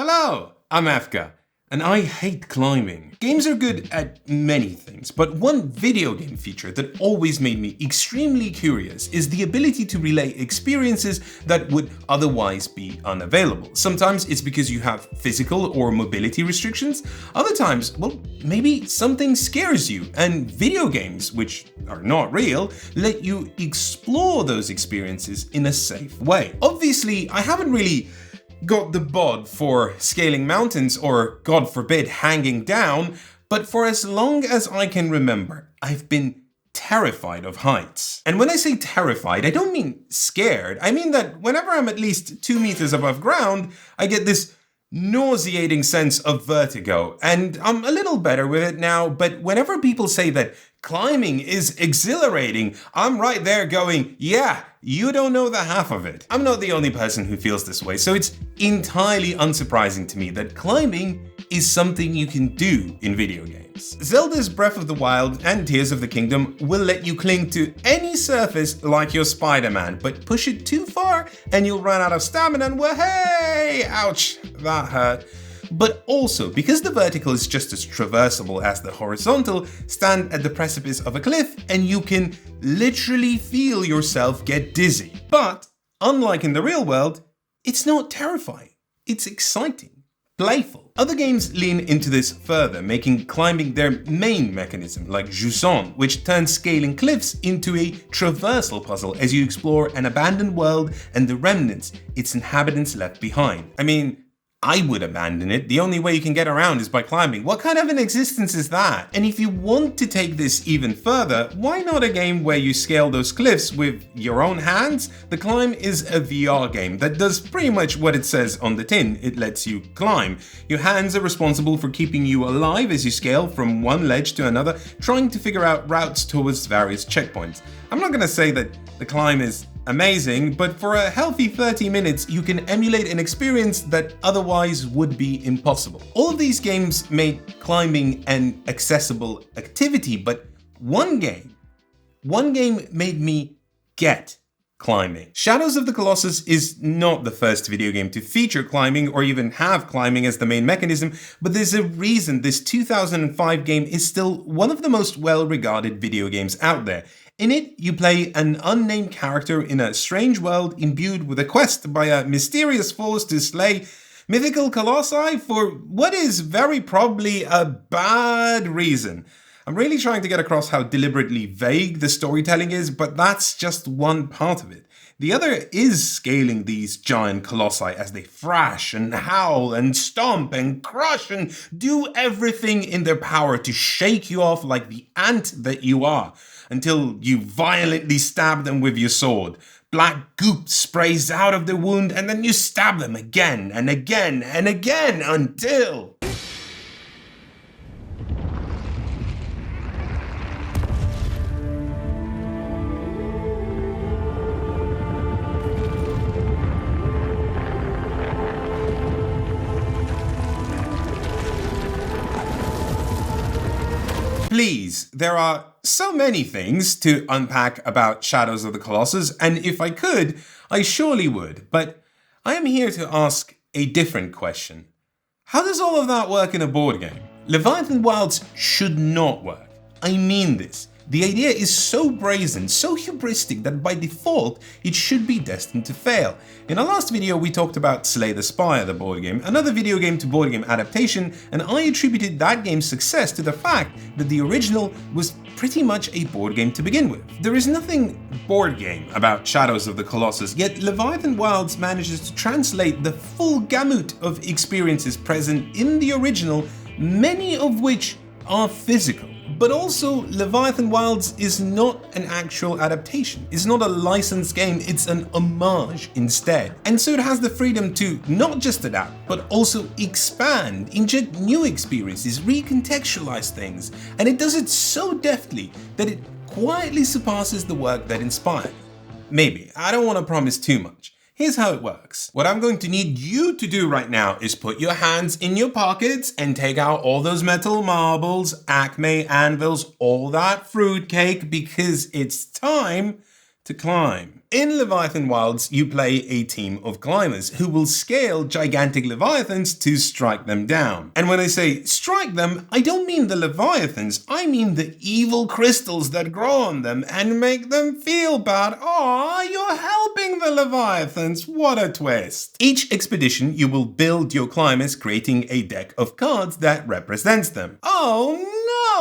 Hello, I'm Afka, and I hate climbing. Games are good at many things, but one video game feature that always made me extremely curious is the ability to relay experiences that would otherwise be unavailable. Sometimes it's because you have physical or mobility restrictions. Other times, well, maybe something scares you, and video games, which are not real, let you explore those experiences in a safe way. Obviously, I haven't really got the bod for scaling mountains or, God forbid, hanging down, but for as long as I can remember, I've been terrified of heights. And when I say terrified, I don't mean scared. I mean that whenever I'm at least 2 meters above ground, I get this nauseating sense of vertigo, and I'm a little better with it now, but whenever people say that climbing is exhilarating, I'm right there going, yeah, you don't know the half of it. I'm not the only person who feels this way, so it's entirely unsurprising to me that climbing is something you can do in video games. Zelda's Breath of the Wild and Tears of the Kingdom will let you cling to any surface like you're Spider-Man, but push it too far and you'll run out of stamina and hey, ouch, that hurt. But also, because the vertical is just as traversable as the horizontal, stand at the precipice of a cliff and you can literally feel yourself get dizzy. But, unlike in the real world, it's not terrifying. It's exciting, playful. Other games lean into this further, making climbing their main mechanism, like Jusant, which turns scaling cliffs into a traversal puzzle as you explore an abandoned world and the remnants its inhabitants left behind. I mean, I would abandon it. The only way you can get around is by climbing. What kind of an existence is that? And if you want to take this even further, why not a game where you scale those cliffs with your own hands? The Climb is a VR game that does pretty much what it says on the tin. It lets you climb. Your hands are responsible for keeping you alive as you scale from one ledge to another, trying to figure out routes towards various checkpoints. I'm not going to say that the Climb is amazing, but for a healthy 30 minutes, you can emulate an experience that otherwise would be impossible. All of these games make climbing an accessible activity, but one game made me get climbing. Shadows of the Colossus is not the first video game to feature climbing or even have climbing as the main mechanism, but there's a reason this 2005 game is still one of the most well-regarded video games out there. In it, you play an unnamed character in a strange world imbued with a quest by a mysterious force to slay mythical colossi for what is very probably a bad reason. I'm really trying to get across how deliberately vague the storytelling is, but that's just one part of it. The other is scaling these giant colossi as they thrash and howl and stomp and crush and do everything in their power to shake you off like the ant that you are, until you violently stab them with your sword. Black goop sprays out of the wound and then you stab them again and again and again until... Please, there are so many things to unpack about Shadows of the Colossus, and if I could, I surely would, but I am here to ask a different question. How does all of that work in a board game? Leviathan Wilds should not work. I mean this. The idea is so brazen, so hubristic that by default, it should be destined to fail. In our last video, we talked about Slay the Spire, the board game, another video game to board game adaptation, and I attributed that game's success to the fact that the original was pretty much a board game to begin with. There is nothing board game about Shadows of the Colossus, yet Leviathan Wilds manages to translate the full gamut of experiences present in the original, many of which are physical. But also, Leviathan Wilds is not an actual adaptation. It's not a licensed game, it's an homage instead. And so it has the freedom to not just adapt, but also expand, inject new experiences, recontextualize things. And it does it so deftly that it quietly surpasses the work that inspired. Maybe, I don't want to promise too much. Here's how it works. What I'm going to need you to do right now is put your hands in your pockets and take out all those metal marbles, Acme anvils, all that fruitcake, because it's time to climb. In Leviathan Wilds, you play a team of climbers who will scale gigantic Leviathans to strike them down. And when I say strike them, I don't mean the Leviathans, I mean the evil crystals that grow on them and make them feel bad. Aw, you're helping the Leviathans, what a twist. Each expedition, you will build your climbers creating a deck of cards that represents them. Oh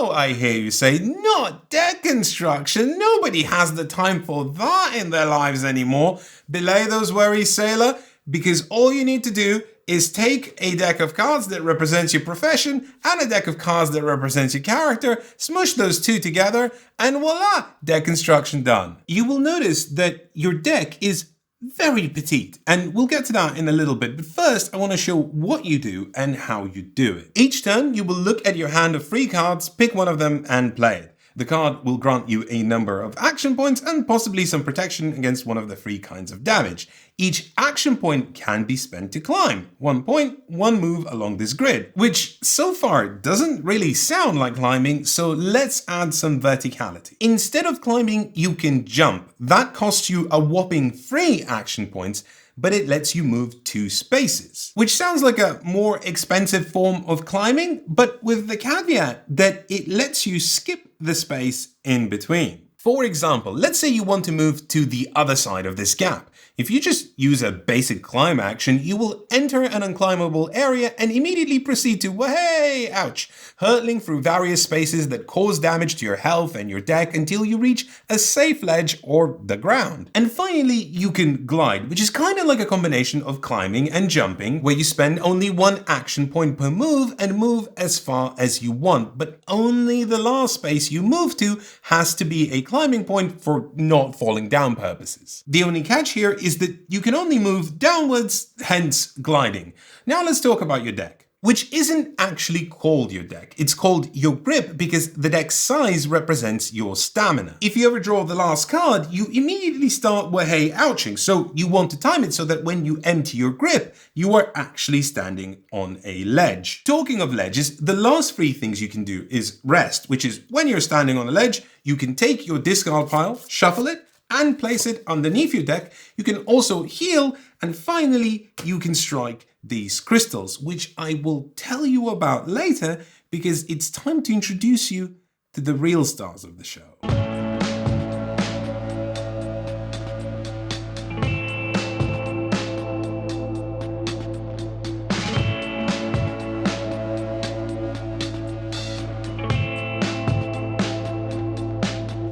no, I hear you say, not deck construction. Nobody has the time for that in their lives anymore. Belay those worries, sailor, because all you need to do is take a deck of cards that represents your profession and a deck of cards that represents your character, smush those two together, and voila, deck construction done. You will notice that your deck is very petite, and we'll get to that in a little bit, but first I want to show what you do and how you do it. Each turn you will look at your hand of free cards, pick one of them and play it. The card will grant you a number of action points and possibly some protection against one of the 3 kinds of damage. Each action point can be spent to climb. 1 point, 1 move along this grid, which so far doesn't really sound like climbing, so let's add some verticality. Instead of climbing, you can jump. That costs you a whopping 3 action points, but it lets you move 2 spaces, which sounds like a more expensive form of climbing, but with the caveat that it lets you skip the space in between. For example, let's say you want to move to the other side of this gap. If you just use a basic climb action, you will enter an unclimbable area and immediately proceed to, wahey, ouch, hurtling through various spaces that cause damage to your health and your deck until you reach a safe ledge or the ground. And finally, you can glide, which is kind of like a combination of climbing and jumping, where you spend only 1 action point per move and move as far as you want, but only the last space you move to has to be a climbing point for not falling down purposes. The only catch here is that you can only move downwards, hence gliding. Now let's talk about your deck, which isn't actually called your deck. It's called your grip because the deck size represents your stamina. If you ever draw the last card, you immediately start wahey ouching, so you want to time it so that when you empty your grip, you are actually standing on a ledge. Talking of ledges, the last 3 things you can do is rest, which is when you're standing on a ledge, you can take your discard pile, shuffle it, and place it underneath your deck. You can also heal, and finally you can strike these crystals, which I will tell you about later because it's time to introduce you to the real stars of the show.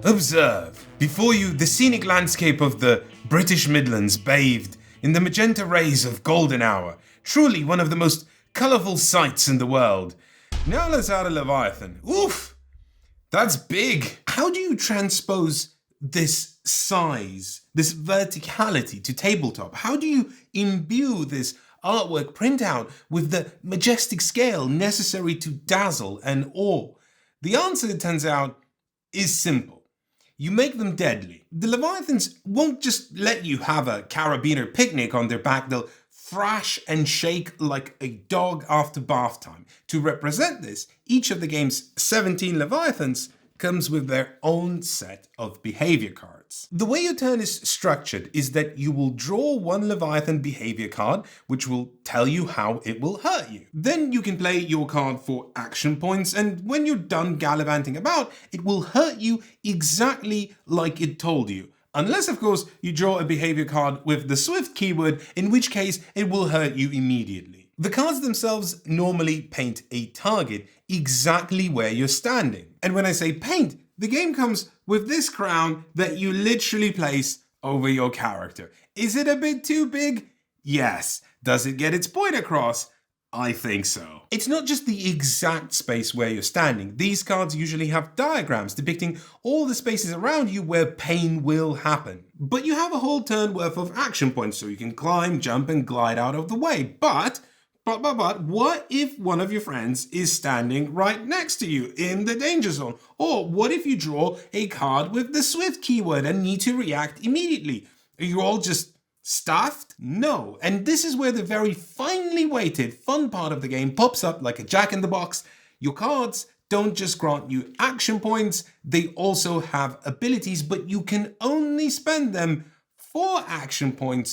Observe before you the scenic landscape of the British Midlands bathed in the magenta rays of golden hour. Truly one of the most colourful sights in the world. Now let's add a Leviathan. Oof! That's big! How do you transpose this size, this verticality to tabletop? How do you imbue this artwork printout with the majestic scale necessary to dazzle and awe? The answer, it turns out, is simple. You make them deadly. The Leviathans won't just let you have a carabiner picnic on their back, they'll thrash and shake like a dog after bath time. To represent this, each of the game's 17 Leviathans comes with their own set of behavior cards. The way your turn is structured is that you will draw 1 Leviathan behavior card, which will tell you how it will hurt you. Then you can play your card for action points, and when you're done gallivanting about, it will hurt you exactly like it told you. Unless, of course, you draw a behavior card with the Swift keyword, in which case it will hurt you immediately. The cards themselves normally paint a target exactly where you're standing. And when I say paint, the game comes with this crown that you literally place over your character. Is it a bit too big? Yes. Does it get its point across? I think so. It's not just the exact space where you're standing. These cards usually have diagrams depicting all the spaces around you where pain will happen. But you have a whole turn worth of action points, so you can climb, jump, and glide out of the way. But what if one of your friends is standing right next to you in the danger zone? Or what if you draw a card with the Swift keyword and need to react immediately? Are you all just stuffed? No. And this is where the very finely weighted fun part of the game pops up like a jack in the box. Your cards don't just grant you action points, they also have abilities, but you can only spend them for action points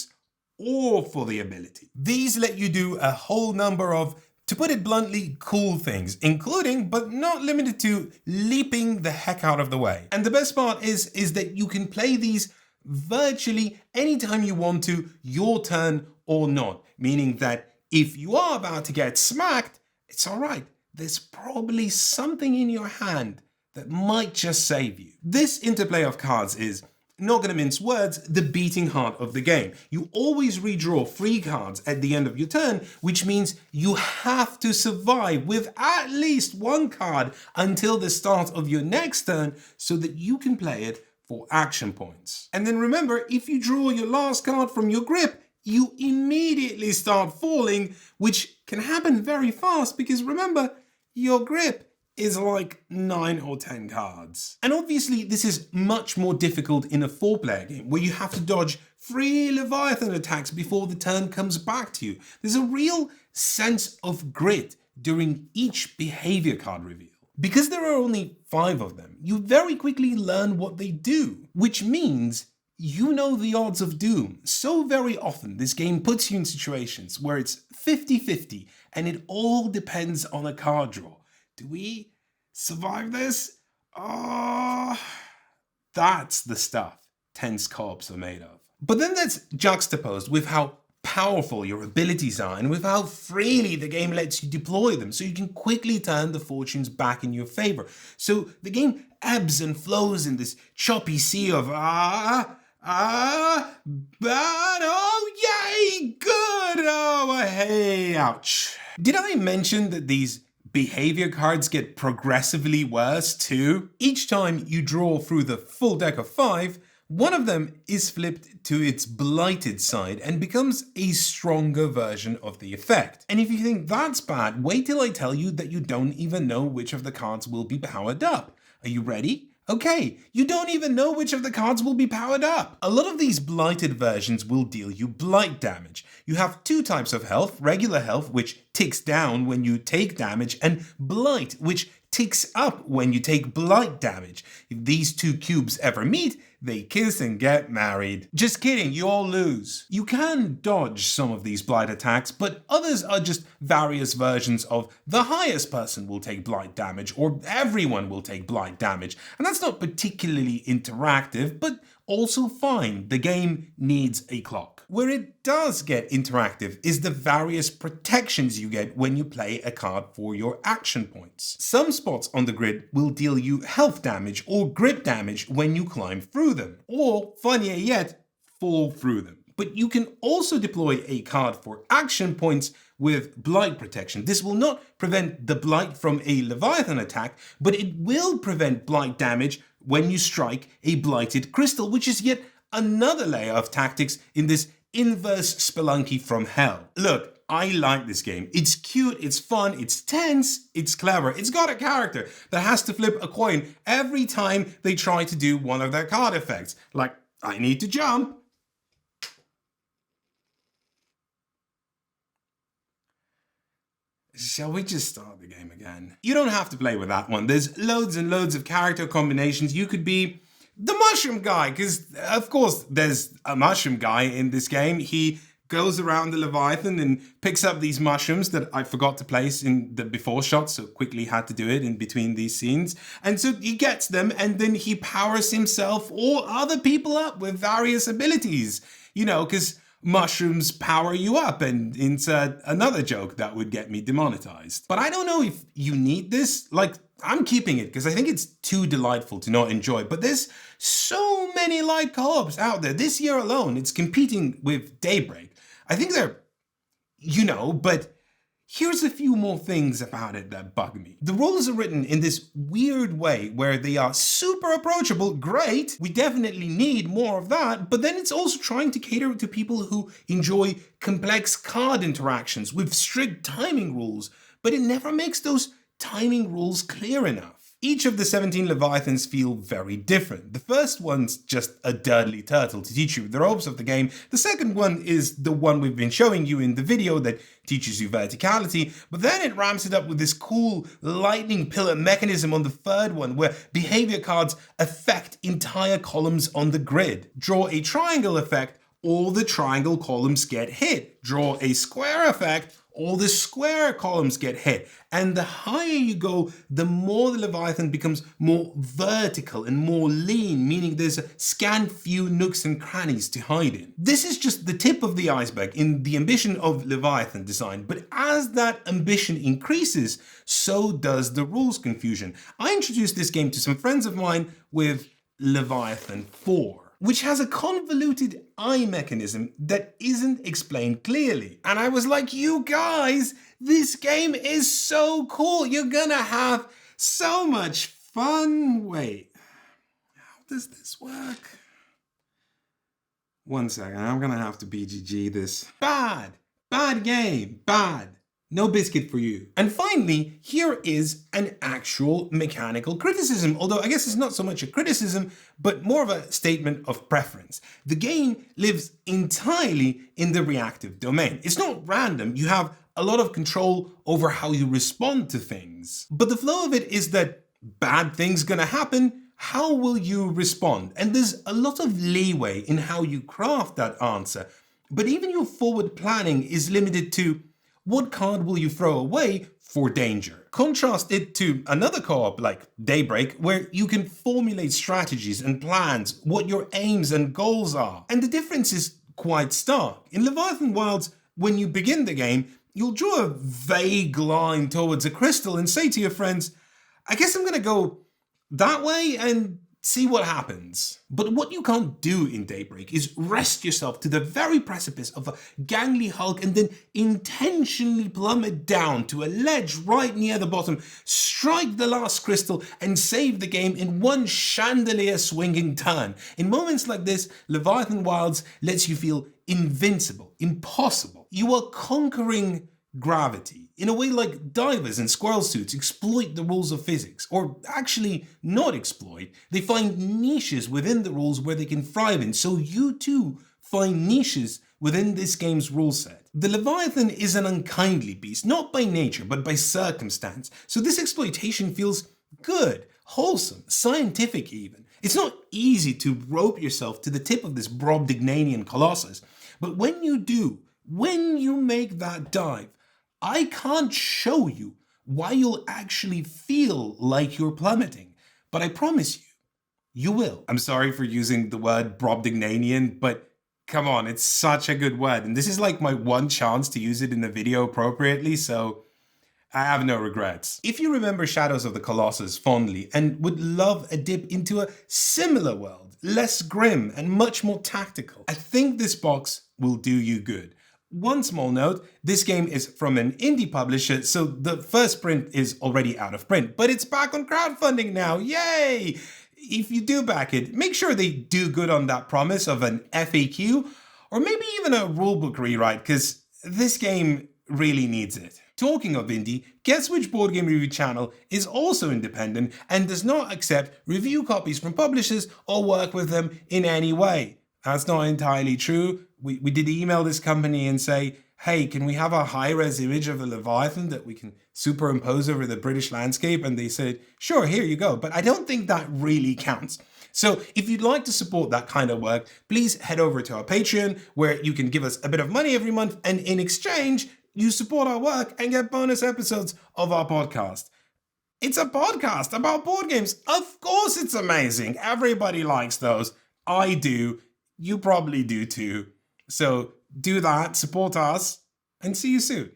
or for the ability. These let you do a whole number of, to put it bluntly, cool things, including, but not limited to, leaping the heck out of the way. And the best part is that you can play these virtually anytime you want to, your turn or not. Meaning that if you are about to get smacked, it's all right. There's probably something in your hand that might just save you. This interplay of cards is, not gonna mince words, the beating heart of the game. You always redraw 3 cards at the end of your turn, which means you have to survive with at least 1 card until the start of your next turn so that you can play it for action points. And then remember, if you draw your last card from your grip, you immediately start falling, which can happen very fast because remember, your grip is like 9 or 10 cards. And obviously this is much more difficult in a 4-player game where you have to dodge 3 Leviathan attacks before the turn comes back to you. There's a real sense of grit during each behavior card reveal. Because there are only 5 of them, you very quickly learn what they do, which means you know the odds of doom. So very often this game puts you in situations where it's 50-50 and it all depends on a card draw. Do we survive this? Oh, that's the stuff tense co-ops are made of. But then that's juxtaposed with how powerful your abilities are and with how freely the game lets you deploy them so you can quickly turn the fortunes back in your favor. So the game ebbs and flows in this choppy sea of bad, oh yay, good, oh hey, ouch. Did I mention that these behavior cards get progressively worse too? Each time you draw through the full deck of 5, one of them is flipped to its blighted side and becomes a stronger version of the effect. And if you think that's bad, wait till I tell you that you don't even know which of the cards will be powered up. Are you ready? Okay, you don't even know which of the cards will be powered up. A lot of these blighted versions will deal you blight damage. You have 2 types of health, regular health, which ticks down when you take damage, and blight, which ticks up when you take blight damage. If these 2 cubes ever meet, they kiss and get married. Just kidding, you all lose. You can dodge some of these blight attacks, but others are just various versions of the highest person will take blight damage, or everyone will take blight damage. And that's not particularly interactive, but also fine. The game needs a clock. Where it does get interactive is the various protections you get when you play a card for your action points. Some spots on the grid will deal you health damage or grip damage when you climb through them, or funnier yet, fall through them. But you can also deploy a card for action points with blight protection. This will not prevent the blight from a Leviathan attack, but it will prevent blight damage when you strike a blighted crystal, which is yet another layer of tactics in this inverse spelunky from hell. Look, I like this game. It's cute, it's fun, it's tense, it's clever. It's got a character that has to flip a coin every time they try to do one of their card effects. Like, I need to jump. Shall we just start the game again? You don't have to play with that one. There's loads and loads of character combinations. You could be the mushroom guy, because of course there's a mushroom guy in this game. He goes around the Leviathan and picks up these mushrooms that I forgot to place in the before shot, so quickly had to do it in between these scenes. And so he gets them and then he powers himself or other people up with various abilities. You know, because mushrooms power you up, and insert another joke that would get me demonetized. But I don't know if you need this. Like, I'm keeping it because I think it's too delightful to not enjoy. But there's so many light co-ops out there. This year alone, it's competing with Daybreak. I think they're, but here's a few more things about it that bug me. The rules are written in this weird way where they are super approachable, great, we definitely need more of that, but then it's also trying to cater to people who enjoy complex card interactions with strict timing rules, but it never makes those timing rules clear enough. Each of the 17 Leviathans feel very different. The first one's just a dirtly turtle to teach you the ropes of the game. The second one is the one we've been showing you in the video that teaches you verticality, but then it ramps it up with this cool lightning pillar mechanism on the third one where behavior cards affect entire columns on the grid. Draw a triangle effect, all the triangle columns get hit. Draw a square effect, all the square columns get hit. And the higher you go, the more the Leviathan becomes more vertical and more lean, meaning there's a scant few nooks and crannies to hide in. This is just the tip of the iceberg in the ambition of Leviathan design, but as that ambition increases, so does the rules confusion. I introduced this game to some friends of mine with Leviathan 4. Which has a convoluted eye mechanism that isn't explained clearly. And I was like, you guys, this game is so cool. You're gonna have so much fun. Wait, how does this work? One second, I'm gonna have to BGG this. Bad game, bad. No biscuit for you. And finally, here is an actual mechanical criticism, although I guess it's not so much a criticism, but more of a statement of preference. The game lives entirely in the reactive domain. It's not random. You have a lot of control over how you respond to things. But the flow of it is that bad things gonna happen. How will you respond? And there's a lot of leeway in how you craft that answer. But even your forward planning is limited to what card will you throw away for danger? Contrast it to another co-op like Daybreak, where you can formulate strategies and plans, what your aims and goals are. And the difference is quite stark. In Leviathan Wilds, when you begin the game, you'll draw a vague line towards a crystal and say to your friends, I guess I'm gonna go that way and see what happens. But what you can't do in Daybreak is rest yourself to the very precipice of a gangly hulk and then intentionally plummet down to a ledge right near the bottom, strike the last crystal and save the game in one chandelier swinging turn. In moments like this, Leviathan Wilds lets you feel invincible, impossible. You are conquering gravity in a way like divers in squirrel suits exploit the rules of physics, or actually not exploit. They find niches within the rules where they can thrive in, so you too find niches within this game's rule set. The Leviathan is an unkindly beast, not by nature but by circumstance, so this exploitation feels good, wholesome, scientific even. It's not easy to rope yourself to the tip of this Brobdingnagian colossus, but when you do, when you make that dive, I can't show you why you'll actually feel like you're plummeting, but I promise you, you will. I'm sorry for using the word Brobdingnagian, but come on, it's such a good word, and this is like my one chance to use it in a video appropriately, so I have no regrets. If you remember Shadows of the Colossus fondly and would love a dip into a similar world, less grim and much more tactical, I think this box will do you good. One small note, this game is from an indie publisher, so the first print is already out of print, but it's back on crowdfunding now, yay! If you do back it, make sure they do good on that promise of an FAQ, or maybe even a rulebook rewrite, because this game really needs it. Talking of indie, Guess Which Board Game Review channel is also independent and does not accept review copies from publishers or work with them in any way. That's not entirely true. We did email this company and say, hey, can we have a high-res image of a Leviathan that we can superimpose over the British landscape? And they said, sure, here you go. But I don't think that really counts. So if you'd like to support that kind of work, please head over to our Patreon, where you can give us a bit of money every month. And in exchange, you support our work and get bonus episodes of our podcast. It's a podcast about board games. Of course it's amazing. Everybody likes those. I do. You probably do too. So do that, support us, and see you soon.